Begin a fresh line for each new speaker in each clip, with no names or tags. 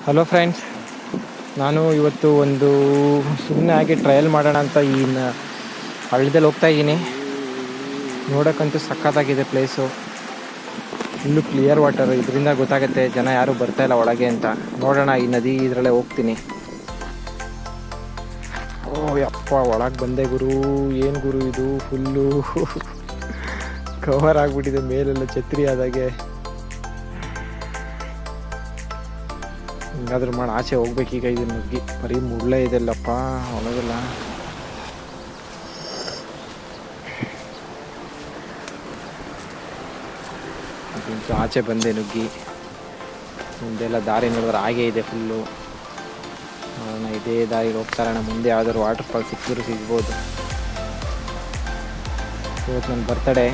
Hello friends, ನಾನು ಇವತ್ತು ಒಂದು ಸುಮ್ಮನೆ ಆಗಿ ಟ್ರಯಲ್ ಮಾಡೋಣ ಅಂತ ಈ ಹಳ್ಳದಲ್ಲಿ ಹೋಗ್ತಾ ಇದ್ದೀನಿ. ನೋಡೋಕ್ಕಂತೂ ಸಖತ್ತಾಗಿದೆ ಪ್ಲೇಸು. ಫುಲ್ಲು ಕ್ಲಿಯರ್ ವಾಟರ್, ಇದರಿಂದ ಗೊತ್ತಾಗುತ್ತೆ ಜನ ಯಾರೂ ಬರ್ತಾಯಿಲ್ಲ ಒಳಗೆ ಅಂತ. ನೋಡೋಣ, ಈ ನದಿ ಇದರಲ್ಲೇ ಹೋಗ್ತೀನಿ. ಓ ಯಪ್ಪ, ಒಳಗೆ ಬಂದೆ ಗುರು. ಏನು ಗುರು ಇದು, ಫುಲ್ಲು ಕವರ್ ಆಗಿಬಿಟ್ಟಿದೆ ಮೇಲೆಲ್ಲ ಛತ್ರಿ ಆದಾಗೆ. ಹಿಂಗಾದ್ರೂ ಮಾಡಿ ಆಚೆ ಹೋಗ್ಬೇಕೀಗ. ಇದು ನುಗ್ಗಿ ಬರೀ ಮುಳ್ಳೆ ಇದೆಲ್ಲಪ್ಪ ಒಳಗೆಲ್ಲ. ಆಚೆ ಬಂದೆ ನುಗ್ಗಿ. ಮುಂದೆಲ್ಲ ದಾರಿ ನೋಡಿದ್ರೆ ಹಾಗೆ ಇದೆ ಫುಲ್ಲು. ಇದೇ ದಾರಿ ಹೋಗ್ತಾರಣ. ಮುಂದೆ ಯಾವ್ದಾದ್ರು ವಾಟರ್ ಫಾಲ್ ಸಿಕ್ಕಿದ್ರು ಸಿಗ್ಬೋದು. ಇವತ್ತು ನನ್ನ ಬರ್ತಡೇ,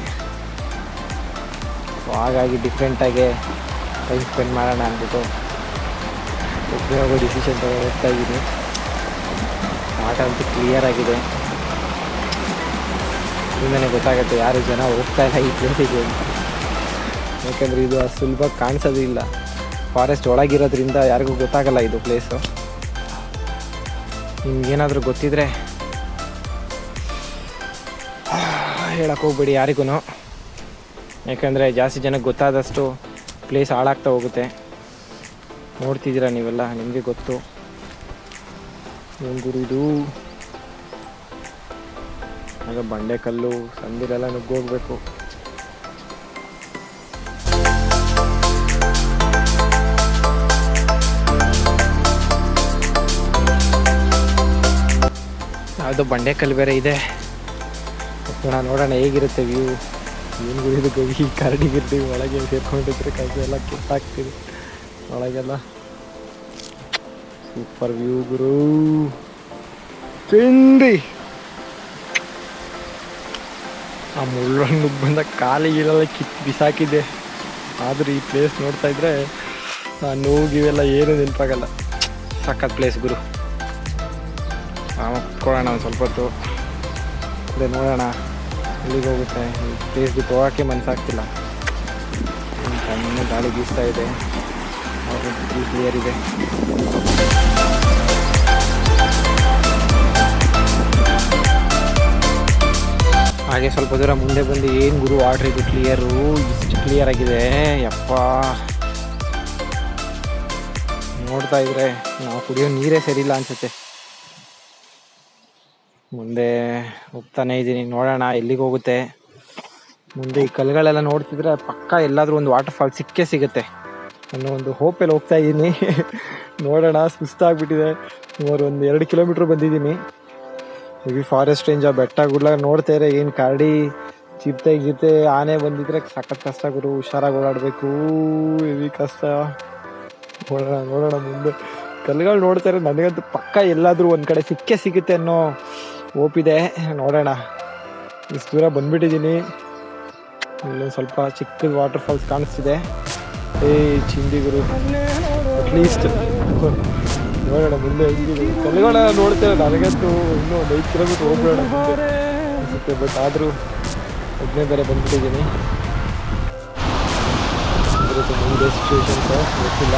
ಹಾಗಾಗಿ ಡಿಫ್ರೆಂಟಾಗಿ ಟೈಮ್ ಸ್ಪೆಂಡ್ ಮಾಡೋಣ ಅಂದ್ಬಿಟ್ಟು ಒಬ್ಬರೇ ಹೋಗೋ ಡಿಸಿಷನ್ ತಗೊಂಡು ಹೋಗ್ತಾ ಇದ್ದೀನಿ. ಆಟ ಅಂತೂ ಕ್ಲಿಯರ್ ಆಗಿದೆ. ಇದರಿಂದನೇ ಗೊತ್ತಾಗುತ್ತೆ ಯಾರು ಜನ ಹೋಗ್ತಾ ಇಲ್ಲ ಈ ಪ್ಲೇಸಿಗೆ ಅಂತ. ಯಾಕಂದರೆ ಇದು ಅಷ್ಟು ಸುಲಭ ಕಾಣಿಸೋದು ಇಲ್ಲ. ಫಾರೆಸ್ಟ್ ಒಳಗಿರೋದ್ರಿಂದ ಯಾರಿಗೂ ಗೊತ್ತಾಗಲ್ಲ ಇದು ಪ್ಲೇಸು. ನಿಮ್ಗೇನಾದರೂ ಗೊತ್ತಿದ್ರೆ ಹೇಳಕ್ಕೆ ಹೋಗ್ಬೇಡಿ ಯಾರಿಗೂ. ಯಾಕಂದರೆ ಜಾಸ್ತಿ ಜನಕ್ಕೆ ಗೊತ್ತಾದಷ್ಟು ಪ್ಲೇಸ್ ಹಾಳಾಗ್ತಾ ಹೋಗುತ್ತೆ. ನೋಡ್ತಿದ್ದೀರಾ ನೀವೆಲ್ಲ, ನಿಮಗೆ ಗೊತ್ತು. ಏನು ಗುರು ಇದು, ಆಗ ಬಂಡೆ ಕಲ್ಲು ಸಂದಿರೆಲ್ಲ ನುಗ್ಗೋಗ್ಬೇಕು. ಯಾವುದೋ ಬಂಡೆ ಕಲ್ಲು ಬೇರೆ ಇದೆ. ನೋಡೋಣ ಹೇಗಿರುತ್ತೆ ವ್ಯೂ. ಏನು ಗುರು ಇದು, ಗವಿ ಕರಡಿ ಗಿರ್ಡಿ ಒಳಗೆ ಸೇರ್ಕೊಂಡಿದ್ರೆ ಕಸ ಎಲ್ಲ ಕಿತ್ತಾಗ್ತಿದೆ ಒಳಗೆಲ್ಲ. ಸೂಪರ್ ವ್ಯೂ ಗುರು. ತಿಂಡಿ ಆ ಮುಳ್ಳನ್ನು ಬಂದ ಕಾಲಿಗೆಲ್ಲ ಕಿತ್ತು ಬಿಸಾಕಿದೆ. ಆದರೂ ಈ ಪ್ಲೇಸ್ ನೋಡ್ತಾ ಇದ್ರೆ ಆ ನೋವಿಗೆಲ್ಲ ಏನು ನೆನಪಾಗಲ್ಲ. ಸಖತ್ ಪ್ಲೇಸ್ ಗುರು. ಕುತ್ಕೊಳ್ಳೋಣ ಒಂದು ಸ್ವಲ್ಪ ಹೊತ್ತು. ಅದೇ ನೋಡೋಣ ಎಲ್ಲಿಗೆ ಹೋಗುತ್ತೆ. ಈ ಪ್ಲೇಸ್ ಬಿಟ್ಟು ಹೋಗೋಕ್ಕೆ ಮನಸ್ಸಾಗ್ತಿಲ್ಲ. ಕಣ್ಣು ಗಾಳಿ ಬೀಸ್ತಾ ಇದೆ, ಕ್ಲಿಯರ್ ಇದೆ. ಹಾಗೆ ಸ್ವಲ್ಪ ದೂರ ಮುಂದೆ ಬಂದು ಏನು ಗುರು ವಾಟ್ರ್ ಇದು ಕ್ಲಿಯರು, ಇಷ್ಟು ಕ್ಲಿಯರ್ ಆಗಿದೆ ಯಪ್ಪ. ನೋಡ್ತಾ ಇದ್ರೆ ನಾವು ಕುಡಿಯೋ ನೀರೇ ಸರಿಯಿಲ್ಲ ಅನ್ಸುತ್ತೆ. ಮುಂದೆ ಹೋಗ್ತಾನೆ ಇದ್ದೀನಿ, ನೋಡೋಣ ಎಲ್ಲಿಗೆ ಹೋಗುತ್ತೆ ಮುಂದೆ. ಈ ಕಲ್ಲುಗಳೆಲ್ಲ ನೋಡ್ತಿದ್ರೆ ಪಕ್ಕ ಎಲ್ಲಾದ್ರೂ ಒಂದು ವಾಟರ್ ಫಾಲ್ ಸಿಕ್ಕೇ ಸಿಗುತ್ತೆ ಅನ್ನೋ ಒಂದು ಹೋಪಲ್ಲಿ ಹೋಗ್ತಾ ಇದ್ದೀನಿ. ನೋಡೋಣ, ಸುಸ್ತಾಗ್ಬಿಟ್ಟಿದೆ. ಸುಮಾರು ಒಂದು 2 ಕಿಲೋಮೀಟ್ರ್ ಬಂದಿದ್ದೀನಿ. ಹೆವಿ ಫಾರೆಸ್ಟ್ ರೇಂಜ್, ಬೆಟ್ಟ ಗುಡ್ಲ ನೋಡ್ತಾ ಇದ್ರೆ ಏನು ಕರಡಿ ಚಿರತೆ ಆನೆ ಬಂದಿದ್ರೆ ಸಖತ್ ಕಷ್ಟ ಗುರು. ಹುಷಾರಾಗಿ ಓಡಾಡಬೇಕು, ಹೆವಿ ಕಷ್ಟ. ನೋಡೋಣ ಮುಂದೆ. ಕಲ್ಲುಗಳು ನೋಡ್ತಾ ಇದ್ರೆ ನನಗಂತೂ ಪಕ್ಕ ಎಲ್ಲಾದ್ರೂ ಒಂದು ಕಡೆ ಸಿಕ್ಕೇ ಸಿಗುತ್ತೆ ಅನ್ನೋ ಹೋಪಿದೆ. ನೋಡೋಣ, ಇಷ್ಟು ದೂರ ಬಂದ್ಬಿಟ್ಟಿದ್ದೀನಿ. ಇಲ್ಲೊಂದು ಸ್ವಲ್ಪ ಚಿಕ್ಕದ ವಾಟರ್ ಫಾಲ್ಸ್ ಕಾಣಿಸ್ತಿದೆ. ಚಿಂದಿ ಗುರು, ಅಟ್ಲೀಸ್ಟ್ ನೋಡೋಣ ಮುಂದೆ ಹೆಂಗಿದೆ. ಕಲ್ಲುಗಳ ನೋಡ್ತೇವೆ. ನನಗಂತೂ ಇನ್ನೂ ಒಂದು 5 ಕಿಲೋಮೀಟ್ರ್ ಹೋಗ್ಬೇಡ ಅನಿಸುತ್ತೆ. ಬಟ್ ಆದರೂ ಒಬ್ಬನೇ ಬೇರೆ ಬಂದ್ಬಿಟ್ಟಿದ್ದೀನಿ. ಮುಂದೆ ಸಿಚುವೇಶನ್ಸ್ ಗೊತ್ತಿಲ್ಲ.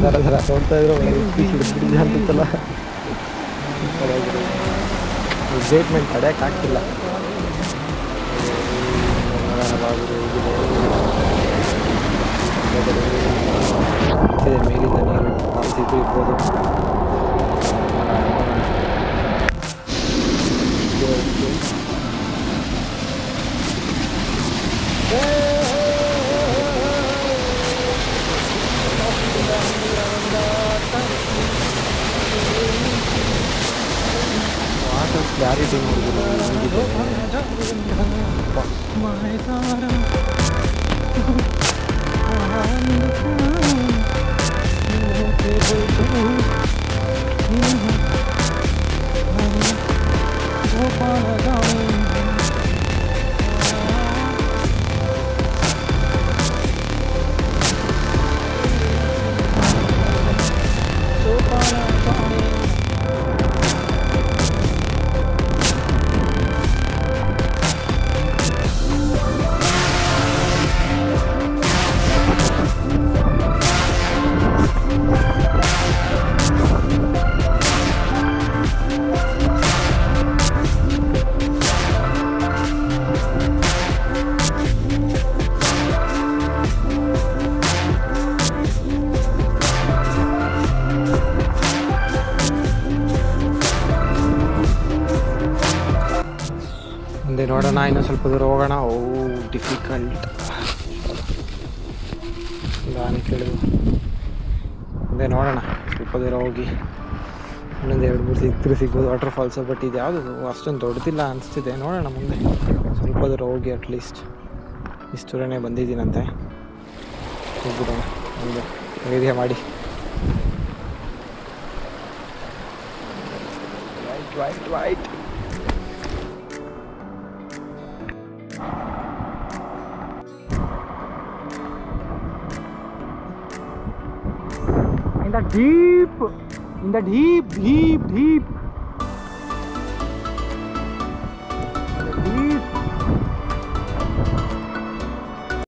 ಥರ ನೋಡ್ತಾ ಇದ್ರು ಬಿಡಿದೆ ಅಂತಲ್ಲ. ಎಕ್ಸೈಟ್ಮೆಂಟ್ ತಡೆಯೋಕೆ ಆಗ್ತಿಲ್ಲ. ಮೇಲಿಂದ ನೀರು ಕಾಣಿಸಿದ್ದು ಇರ್ಬೋದು. ಕ್ಲಾರಿಟಿ ನೋಡಿದ್ರು ಹೇಗಿದೆ. ಮುಂದೆ ನೋಡೋಣ, ಇನ್ನೂ ಸ್ವಲ್ಪ ದೂರ ಹೋಗೋಣ. ಓ ಡಿಫಿಕಲ್ಟ್ ಗಾನಿ ಕೇಳಿದ್ರು. ಮುಂದೆ ನೋಡೋಣ, ಸ್ವಲ್ಪ ದೂರ ಹೋಗಿ ಇನ್ನೊಂದು 2-3 ಸಿಗ್ಬೋದು ವಾಟರ್ ಫಾಲ್ಸು. ಬಟ್ ಇದು ಯಾವುದು ಅಷ್ಟೊಂದು ದೊಡ್ಡದಿಲ್ಲ ಅನಿಸ್ತಿದೆ. ನೋಡೋಣ ಮುಂದೆ ಸ್ವಲ್ಪ ದೂರ ಹೋಗಿ ಅಟ್ಲೀಸ್ಟ್. ಇಷ್ಟು ದೂರನೇ ಬಂದಿದ್ದೀನಂತೆ, ಹೋಗ್ಬಿಡೋಣ ಮುಂದೆ ಧೈರ್ಯ ಮಾಡಿ. Right in the deep